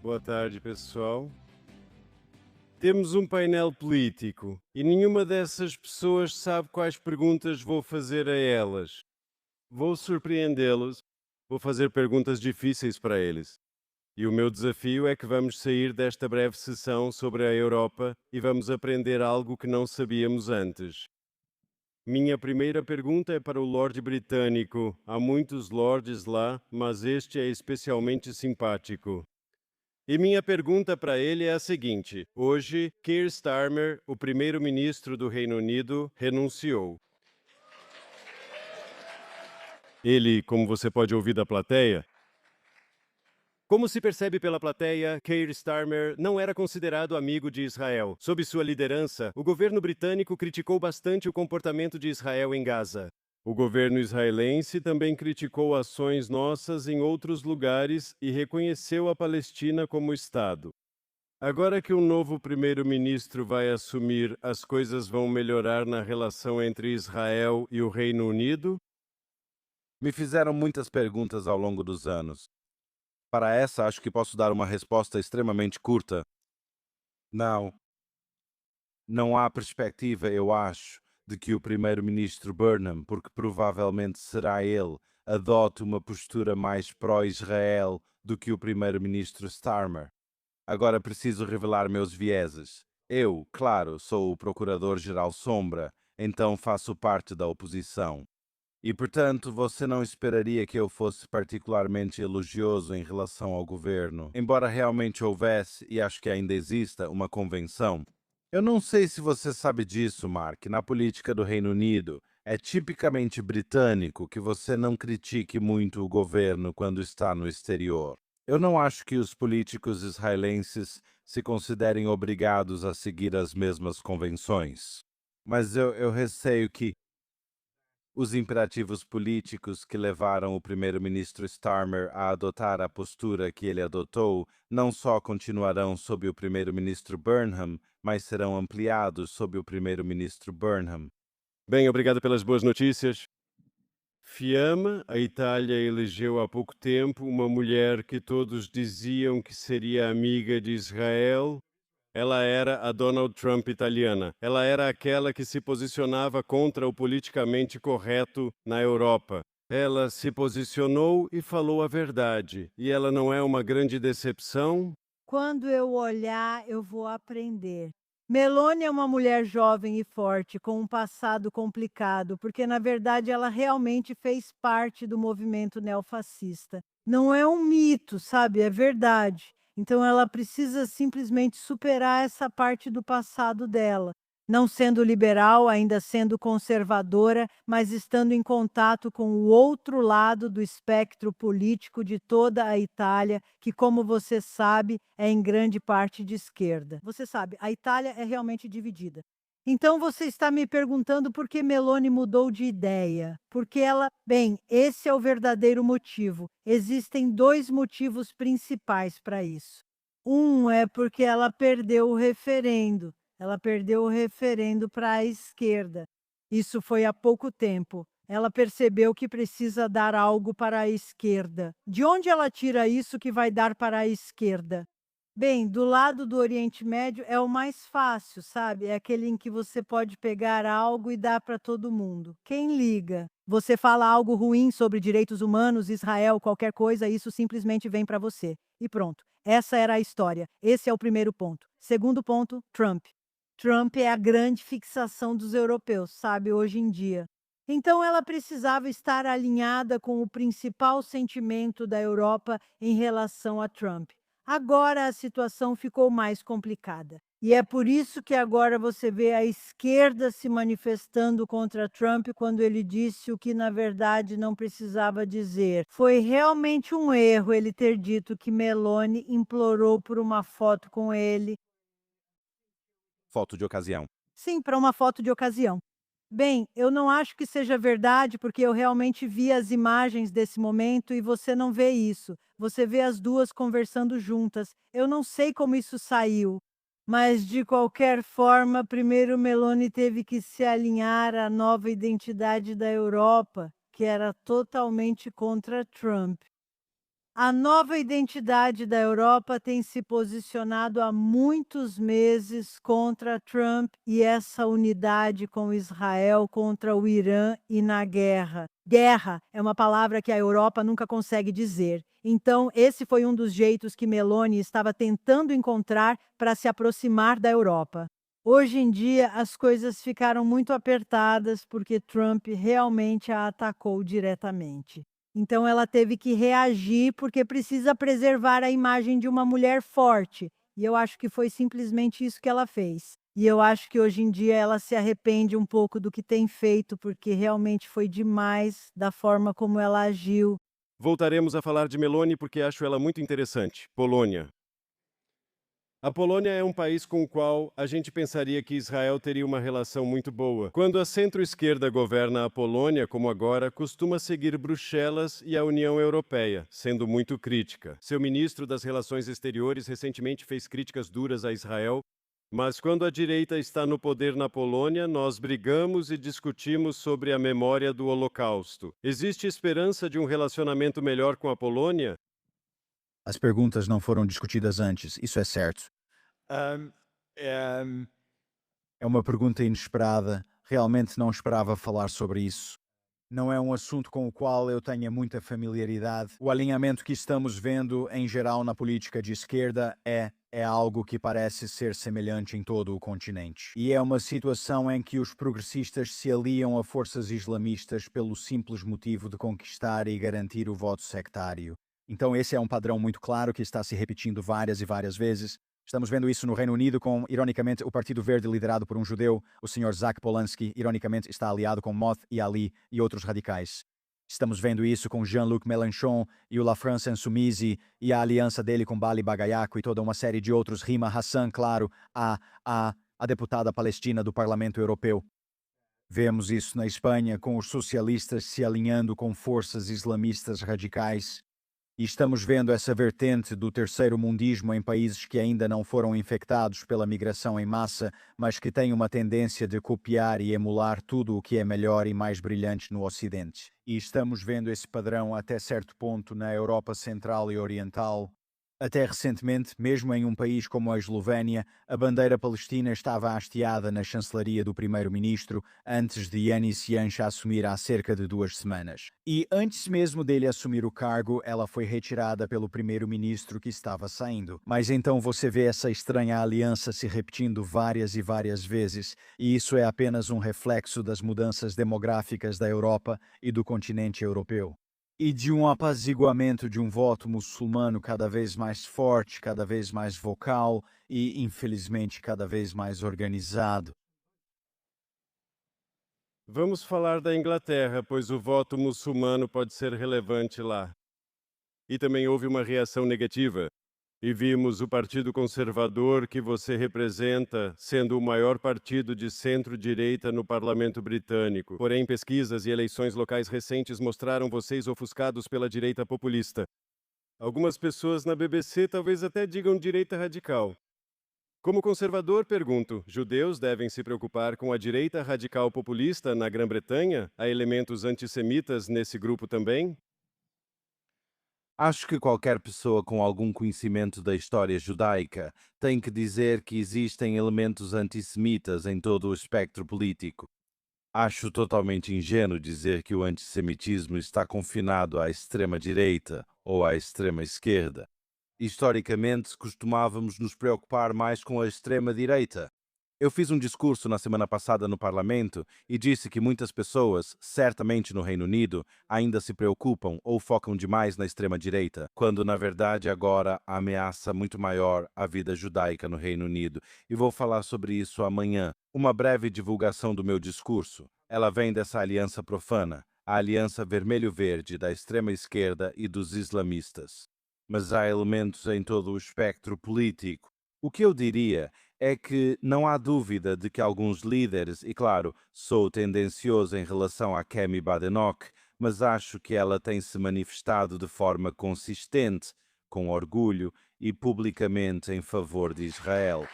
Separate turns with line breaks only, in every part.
Boa tarde, pessoal. Temos um painel político e nenhuma dessas pessoas sabe quais perguntas vou fazer a elas. Vou surpreendê-los, vou fazer perguntas difíceis para eles. E o meu desafio é que vamos sair desta breve sessão sobre a Europa e vamos aprender algo que não sabíamos antes. Minha primeira pergunta é para o Lorde Britânico. Há muitos lords lá, mas este é especialmente simpático. E minha pergunta para ele é a seguinte: hoje, Keir Starmer, o primeiro-ministro do Reino Unido, renunciou. Ele, como você pode ouvir da plateia, como se percebe pela plateia, Keir Starmer não era considerado amigo de Israel. Sob sua liderança, o governo britânico criticou bastante o comportamento de Israel em Gaza. O governo israelense também criticou ações nossas em outros lugares e reconheceu a Palestina como Estado. Agora que um novo primeiro-ministro vai assumir, as coisas vão melhorar na relação entre Israel e o Reino Unido?
Me fizeram muitas perguntas ao longo dos anos. Para essa, acho que posso dar uma resposta extremamente curta. Não. Não há perspectiva, eu acho, de que o primeiro-ministro Burnham, porque provavelmente será ele, adote uma postura mais pró-Israel do que o primeiro-ministro Starmer. Agora preciso revelar meus vieses. Eu, claro, sou o procurador-geral Sombra, então faço parte da oposição. E, portanto, você não esperaria que eu fosse particularmente elogioso em relação ao governo, embora realmente houvesse, e acho que ainda exista, uma convenção. Eu não sei se você sabe disso, Mark. Na política do Reino Unido, é tipicamente britânico que você não critique muito o governo quando está no exterior. Eu não acho que os políticos israelenses se considerem obrigados a seguir as mesmas convenções. Mas eu receio que os imperativos políticos que levaram o primeiro-ministro Starmer a adotar a postura que ele adotou não só continuarão sob o primeiro-ministro Burnham, mas serão ampliados sob o primeiro-ministro Burnham.
Bem, obrigado pelas boas notícias. Fiamma, a Itália elegeu há pouco tempo uma mulher que todos diziam que seria amiga de Israel. Ela era a Donald Trump italiana. Ela era aquela que se posicionava contra o politicamente correto na Europa. Ela se posicionou e falou a verdade. E ela não é uma grande decepção?
Quando eu olhar, eu vou aprender. Meloni é uma mulher jovem e forte, com um passado complicado, porque na verdade ela realmente fez parte do movimento neofascista. Não é um mito, sabe? É verdade. Então ela precisa simplesmente superar essa parte do passado dela. Não sendo liberal, ainda sendo conservadora, mas estando em contato com o outro lado do espectro político de toda a Itália, que, como você sabe, é em grande parte de esquerda. Você sabe, a Itália é realmente dividida. Então você está me perguntando por que Meloni mudou de ideia? Porque ela, bem, esse é o verdadeiro motivo. Existem dois motivos principais para isso. Um é porque ela perdeu o referendo. Ela perdeu o referendo para a esquerda. Isso foi há pouco tempo. Ela percebeu que precisa dar algo para a esquerda. De onde ela tira isso que vai dar para a esquerda? Bem, do lado do Oriente Médio é o mais fácil, sabe? É aquele em que você pode pegar algo e dar para todo mundo. Quem liga? Você fala algo ruim sobre direitos humanos, Israel, qualquer coisa, isso simplesmente vem para você. E pronto. Essa era a história. Esse é o primeiro ponto. Segundo ponto, Trump. Trump é a grande fixação dos europeus, sabe, hoje em dia. Então ela precisava estar alinhada com o principal sentimento da Europa em relação a Trump. Agora a situação ficou mais complicada. E é por isso que agora você vê a esquerda se manifestando contra Trump quando ele disse o que na verdade não precisava dizer. Foi realmente um erro ele ter dito que Meloni implorou por uma foto com ele.
Foto de ocasião.
Sim, para uma foto de ocasião. Bem, eu não acho que seja verdade, porque eu realmente vi as imagens desse momento e você não vê isso. Você vê as duas conversando juntas. Eu não sei como isso saiu, mas de qualquer forma, primeiro Meloni teve que se alinhar à nova identidade da Europa, que era totalmente contra Trump. A nova identidade da Europa tem se posicionado há muitos meses contra Trump e essa unidade com Israel contra o Irã e na guerra. Guerra é uma palavra que a Europa nunca consegue dizer. Então, esse foi um dos jeitos que Meloni estava tentando encontrar para se aproximar da Europa. Hoje em dia, as coisas ficaram muito apertadas porque Trump realmente a atacou diretamente. Então ela teve que reagir, porque precisa preservar a imagem de uma mulher forte, e eu acho que foi simplesmente isso que ela fez. E eu acho que hoje em dia ela se arrepende um pouco do que tem feito, porque realmente foi demais da forma como ela agiu.
Voltaremos a falar de Meloni porque acho ela muito interessante. Polônia. A Polônia é um país com o qual a gente pensaria que Israel teria uma relação muito boa. Quando a centro-esquerda governa a Polônia, como agora, costuma seguir Bruxelas e a União Europeia, sendo muito crítica. Seu ministro das Relações Exteriores recentemente fez críticas duras a Israel, mas quando a direita está no poder na Polônia, nós brigamos e discutimos sobre a memória do Holocausto. Existe esperança de um relacionamento melhor com a Polônia?
As perguntas não foram discutidas antes, isso é certo.
Um, um,
É uma pergunta inesperada, realmente não esperava falar sobre isso. Não é um assunto com o qual eu tenha muita familiaridade. O alinhamento que estamos vendo em geral na política de esquerda é algo que parece ser semelhante em todo o continente. E é uma situação em que os progressistas se aliam a forças islamistas pelo simples motivo de conquistar e garantir o voto sectário. Então esse é um padrão muito claro que está se repetindo várias e várias vezes. Estamos vendo isso no Reino Unido com, ironicamente, o Partido Verde liderado por um judeu, o Sr. Zach Polanski, ironicamente está aliado com Moth e Ali e outros radicais. Estamos vendo isso com Jean-Luc Mélenchon e o La France Insoumise e a aliança dele com Bali Bagayaku e toda uma série de outros, Rima Hassan, claro, a deputada palestina do Parlamento Europeu. Vemos isso na Espanha com os socialistas se alinhando com forças islamistas radicais. E estamos vendo essa vertente do terceiro mundismo em países que ainda não foram infectados pela migração em massa, mas que têm uma tendência de copiar e emular tudo o que é melhor e mais brilhante no Ocidente. E estamos vendo esse padrão até certo ponto na Europa Central e Oriental. Até recentemente, mesmo em um país como a Eslovénia, a bandeira palestina estava hasteada na chancelaria do primeiro-ministro antes de Yanis Janša assumir há cerca de 2 semanas. E antes mesmo dele assumir o cargo, ela foi retirada pelo primeiro-ministro que estava saindo. Mas então você vê essa estranha aliança se repetindo várias e várias vezes, e isso é apenas um reflexo das mudanças demográficas da Europa e do continente europeu. E de um apaziguamento de um voto muçulmano cada vez mais forte, cada vez mais vocal e, infelizmente, cada vez mais organizado.
Vamos falar da Inglaterra, pois o voto muçulmano pode ser relevante lá. E também houve uma reação negativa. E vimos o Partido Conservador, que você representa, sendo o maior partido de centro-direita no parlamento britânico. Porém, pesquisas e eleições locais recentes mostraram vocês ofuscados pela direita populista. Algumas pessoas na BBC talvez até digam direita radical. Como conservador, pergunto, judeus devem se preocupar com a direita radical populista na Grã-Bretanha? Há elementos antissemitas nesse grupo também?
Acho que qualquer pessoa com algum conhecimento da história judaica tem que dizer que existem elementos antissemitas em todo o espectro político. Acho totalmente ingênuo dizer que o antissemitismo está confinado à extrema-direita ou à extrema-esquerda. Historicamente, costumávamos nos preocupar mais com a extrema-direita. Eu fiz um discurso na semana passada no Parlamento e disse que muitas pessoas, certamente no Reino Unido, ainda se preocupam ou focam demais na extrema-direita, quando na verdade agora ameaça muito maior a vida judaica no Reino Unido. E vou falar sobre isso amanhã. Uma breve divulgação do meu discurso. Ela vem dessa aliança profana, a aliança vermelho-verde da extrema-esquerda e dos islamistas. Mas há elementos em todo o espectro político. O que eu diria é que não há dúvida de que alguns líderes, e claro, sou tendencioso em relação a Kemi Badenoch, mas acho que ela tem se manifestado de forma consistente, com orgulho e publicamente em favor de Israel.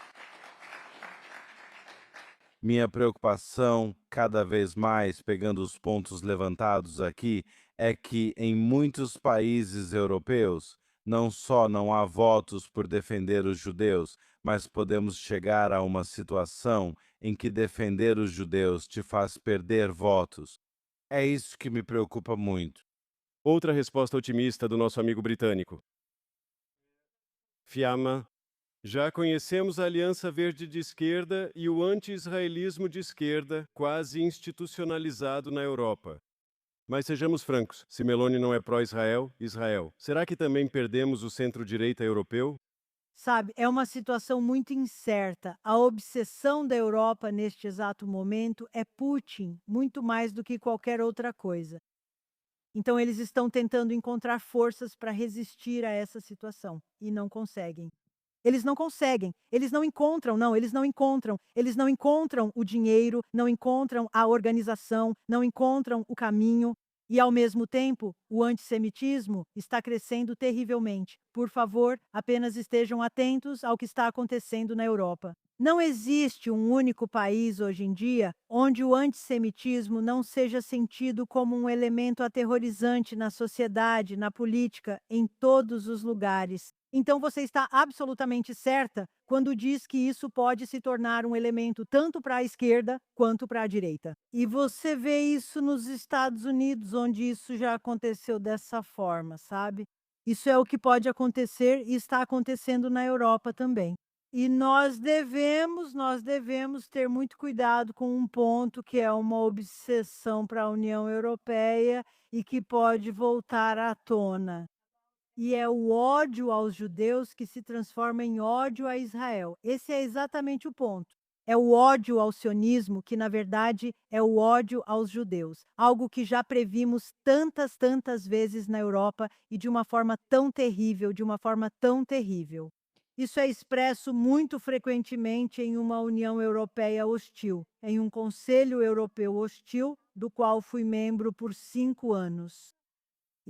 Minha preocupação, cada vez mais pegando os pontos levantados aqui, é que em muitos países europeus não só não há votos por defender os judeus, mas podemos chegar a uma situação em que defender os judeus te faz perder votos. É isso que me preocupa muito.
Outra resposta otimista do nosso amigo britânico. Fiamma, já conhecemos a Aliança Verde de Esquerda e o anti-israelismo de esquerda, quase institucionalizado na Europa. Mas sejamos francos, se Meloni não é pró-Israel, Israel, será que também perdemos o centro-direita europeu?
Sabe, é uma situação muito incerta. A obsessão da Europa neste exato momento é Putin, muito mais do que qualquer outra coisa. Então, eles estão tentando encontrar forças para resistir a essa situação e não conseguem. Eles não conseguem, eles não encontram, não, eles não encontram o dinheiro, não encontram a organização, não encontram o caminho. E, ao mesmo tempo, o antissemitismo está crescendo terrivelmente. Por favor, apenas estejam atentos ao que está acontecendo na Europa. Não existe um único país hoje em dia onde o antissemitismo não seja sentido como um elemento aterrorizante na sociedade, na política, em todos os lugares. Então você está absolutamente certa quando diz que isso pode se tornar um elemento tanto para a esquerda quanto para a direita. E você vê isso nos Estados Unidos, onde isso já aconteceu dessa forma, sabe? Isso é o que pode acontecer e está acontecendo na Europa também. E nós devemos ter muito cuidado com um ponto que é uma obsessão para a União Europeia e que pode voltar à tona. E é o ódio aos judeus que se transforma em ódio a Israel. Esse é exatamente o ponto. É o ódio ao sionismo que, na verdade, é o ódio aos judeus. Algo que já previmos tantas vezes na Europa e de uma forma tão terrível, de uma forma tão terrível. Isso é expresso muito frequentemente em uma União Europeia hostil, em um Conselho Europeu hostil, do qual fui membro por 5 anos.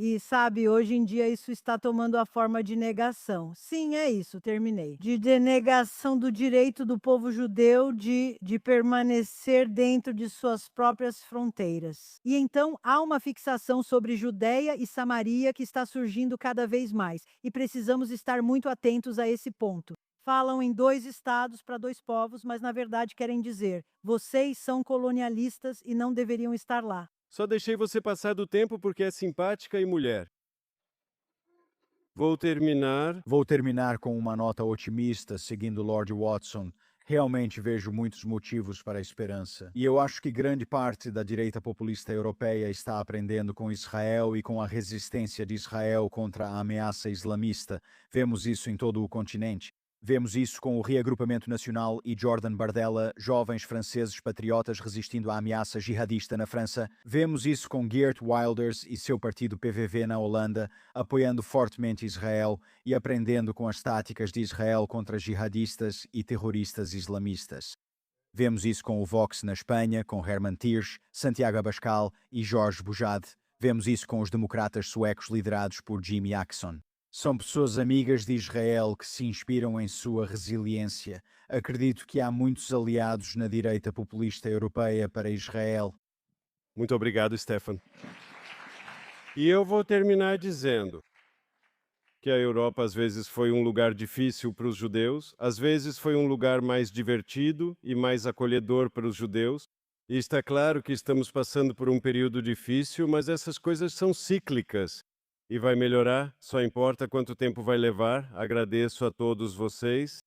E sabe, hoje em dia isso está tomando a forma de negação. Sim, é isso, terminei. De denegação do direito do povo judeu de permanecer dentro de suas próprias fronteiras. E então há uma fixação sobre Judeia e Samaria que está surgindo cada vez mais. E precisamos estar muito atentos a esse ponto. Falam em 2 estados para 2 povos, mas na verdade querem dizer: vocês são colonialistas e não deveriam estar lá.
Só deixei você passar do tempo porque é simpática e mulher. Vou terminar.
Vou terminar com uma nota otimista, seguindo Lord Watson. Realmente vejo muitos motivos para a esperança. E eu acho que grande parte da direita populista europeia está aprendendo com Israel e com a resistência de Israel contra a ameaça islamista. Vemos isso em todo o continente. Vemos isso com o Reagrupamento Nacional e Jordan Bardella, jovens franceses patriotas resistindo à ameaça jihadista na França. Vemos isso com Geert Wilders e seu partido PVV na Holanda, apoiando fortemente Israel e aprendendo com as táticas de Israel contra jihadistas e terroristas islamistas. Vemos isso com o Vox na Espanha, com Herman Tersch, Santiago Abascal e Jorge Bujade. Vemos isso com os democratas suecos liderados por Jimmy Åkesson. São pessoas amigas de Israel que se inspiram em sua resiliência. Acredito que há muitos aliados na direita populista europeia para Israel.
Muito obrigado, Stefan. E eu vou terminar dizendo que a Europa às vezes foi um lugar difícil para os judeus, às vezes foi um lugar mais divertido e mais acolhedor para os judeus. E está claro que estamos passando por um período difícil, mas essas coisas são cíclicas. E vai melhorar, só importa quanto tempo vai levar. Agradeço a todos vocês.